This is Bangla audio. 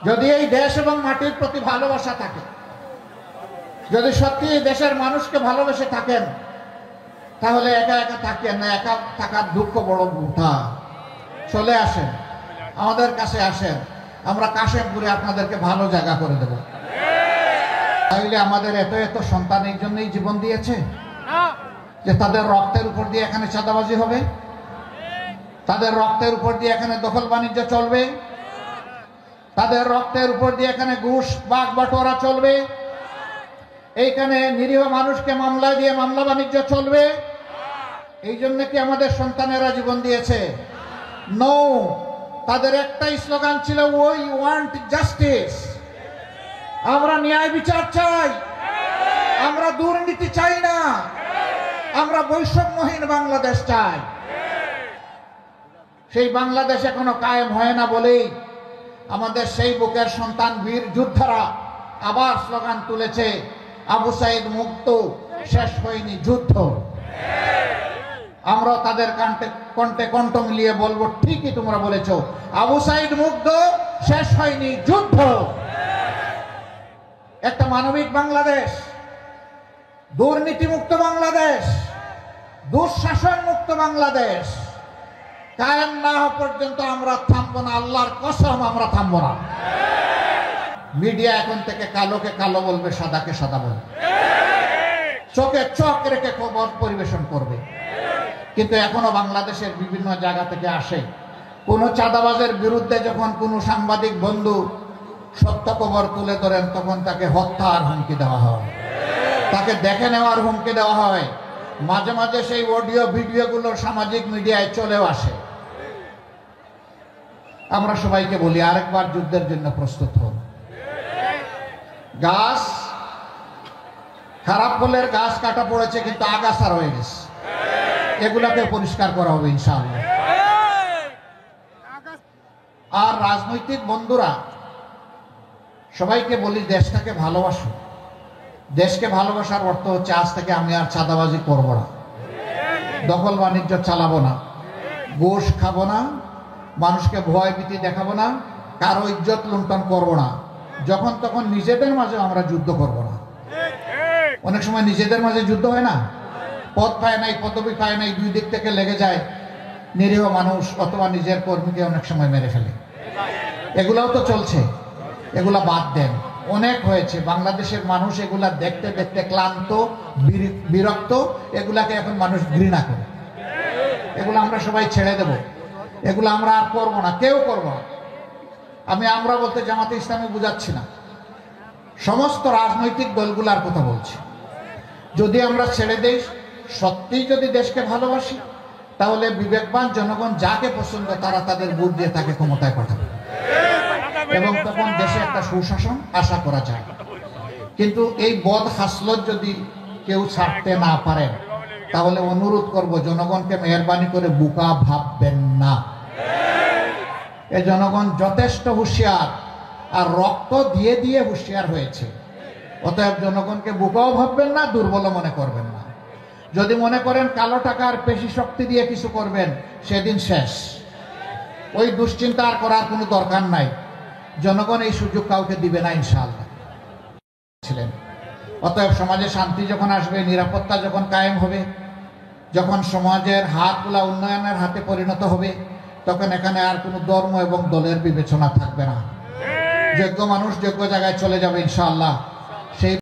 যদি এই দেশ এবং মাটির প্রতি ভালোবাসা থাকে, যদি সত্যি এই দেশের মানুষকে ভালোবেসে থাকেন, তাহলে একা একা থাকেন না। একা থাকার দুঃখ বড় উঠা। চলে আসেন, আমাদের কাছে আসেন, আমরা কাশেমপুরে আপনাদেরকে ভালো জায়গা করে দেব। তাইলে আমাদের এত এত সন্তান এই জন্যই জীবন দিয়েছে যে তাদের রক্তের উপর দিয়ে এখানে চাঁদাবাজি হবে, তাদের রক্তের উপর দিয়ে এখানে দখল বাণিজ্য চলবে, তাদের রক্তের উপর দিয়ে এখানে ঘুষ বাগ বাটোয়ারা চলবে, এইখানে নিরীহ মানুষকে মামলা দিয়ে মামলা বাণিজ্য চলবে। এই জন্য কি আমাদের সন্তানেরা জীবন দিয়েছে? নো। তাদের একটাই স্লোগান ছিল, উই ওয়ান্ট জাস্টিস। আমরা ন্যায় বিচার চাই, আমরা দুর্নীতি চাই না, আমরা বৈষম্যহীন বাংলাদেশ চাই। সেই বাংলাদেশ এখনো কায়েম হয় না বলেই আমাদের সেই বুকের সন্তান বীর যোদ্ধারা আবার স্লোগান তুলেছে, আবু সাইদ মুক্ত, শেষ হয়নি যুদ্ধ। আমরা তাদের কণ্ঠে কণ্ঠ মিলিয়ে বলবো, ঠিকই তোমরা বলেছো, আবু সাইদ মুক্ত, শেষ হয়নি যুদ্ধ। একটা মানবিক বাংলাদেশ, দুর্নীতি মুক্ত বাংলাদেশ, দুঃশাসন মুক্ত বাংলাদেশ কায়েম না হওয়া পর্যন্ত আমরা থামবো না। আল্লাহর কসম আমরা থামবো না। মিডিয়া এখন থেকে কালোকে কালো বলবে, সাদাকে সাদা বলবে, চোখে চোখ রেখে খবর পরিবেশন করবে। কিন্তু এখনো বাংলাদেশের বিভিন্ন জায়গা থেকে আসে, কোন চাঁদাবাজের বিরুদ্ধে যখন কোন সাংবাদিক বন্ধু সত্য খবর তুলে ধরেন, তখন তাকে হত্যার হুমকি দেওয়া হয়, তাকে দেখে নেওয়ার হুমকি দেওয়া হয়। মাঝে মাঝে সেই অডিও ভিডিওগুলো সামাজিক মিডিয়ায় চলেও আসে। আমরা সবাইকে বলি, আরেকবার যুদ্ধের জন্য প্রস্তুত হন। গাছ, খারাপ ফলের গাছ কাটা পড়েছে, কিন্তু আগাছা রয়ে গেছে, এগুলাকে পরিষ্কার করা হবে ইনশাআল্লাহ। আর রাজনৈতিক বন্ধুরা, সবাইকে বলি, দেশটাকে ভালোবাসো। দেশকে ভালোবাসার অর্থ হচ্ছে, আজ থেকে আমি আর চাঁদাবাজি করবো না, দখল বাণিজ্য চালাবো না, ঘুষ খাবো না, মানুষকে ভয় ভীতি দেখাবো না, কারো ইজ্জত লুণ্ঠন করবো না। যখন তখন নিজেদের মাঝে আমরা যুদ্ধ করবো না। অনেক সময় নিজেদের মাঝে যুদ্ধ হয় না, পদ পায় নাই, পদবি পায় নাই, দুই দিক থেকে লেগে যায়, নিরীহ মানুষ অথবা নিজের কর্মীকে অনেক সময় মেরে ফেলে। এগুলাও তো চলছে, এগুলা বাদ দেন। অনেক হয়েছে, বাংলাদেশের মানুষ এগুলা দেখতে দেখতে ক্লান্ত, বিরক্ত। এগুলাকে এখন মানুষ ঘৃণা করে। এগুলো আমরা সবাই ছেড়ে দেব, এগুলো আমরা আর করবো না, কেউ করবো না। আমরা বলতে জামাতে ইসলামী বুঝাচ্ছি না, সমস্ত রাজনৈতিক দলগুলার কথা বলছি। যদি আমরা ছেড়ে দেই, সত্যিই যদি দেশকে ভালোবাসি, তাহলে বিবেকবান জনগণ যাকে পছন্দ তারা তাদের ভোট দিয়ে তাকে ক্ষমতায় পাঠাবে, এবং তখন দেশে একটা সুশাসন আশা করা যায়। কিন্তু এই বদ হাসলত যদি কেউ ছাড়তে না পারেন, তাহলে অনুরোধ করব, জনগণকে মেহরবানি করে বোকা ভাববেন না। এই জনগণ যথেষ্ট হুঁশিয়ার, আর রক্ত দিয়ে দিয়ে হুঁশিয়ার হয়েছে। অতএব জনগণকে বোকাও ভাববেন না, দুর্বল মনে করবেন না। যদি মনে করেন কালো টাকার পেশি শক্তি দিয়ে কিছু করবেন, সেদিন শেষ। ওই দুশ্চিন্তা আর করার কোনো দরকার নাই। জনগণ এই সুযোগ কাউকে দিবে না ইনশাআল্লাহ। অতএব সমাজে শান্তি যখন আসবে, নিরাপত্তা যখন কায়েম হবে, যখন সমাজের হাতগুলা উন্নয়নের হাতে পরিণত হবে, তখন এখানে আর কোনো ধর্ম এবং দলের বিবেচনা থাকবে না। যোগ্য মানুষ যোগ্য জায়গায় চলে যাবে ইনশাআল্লাহ। সেই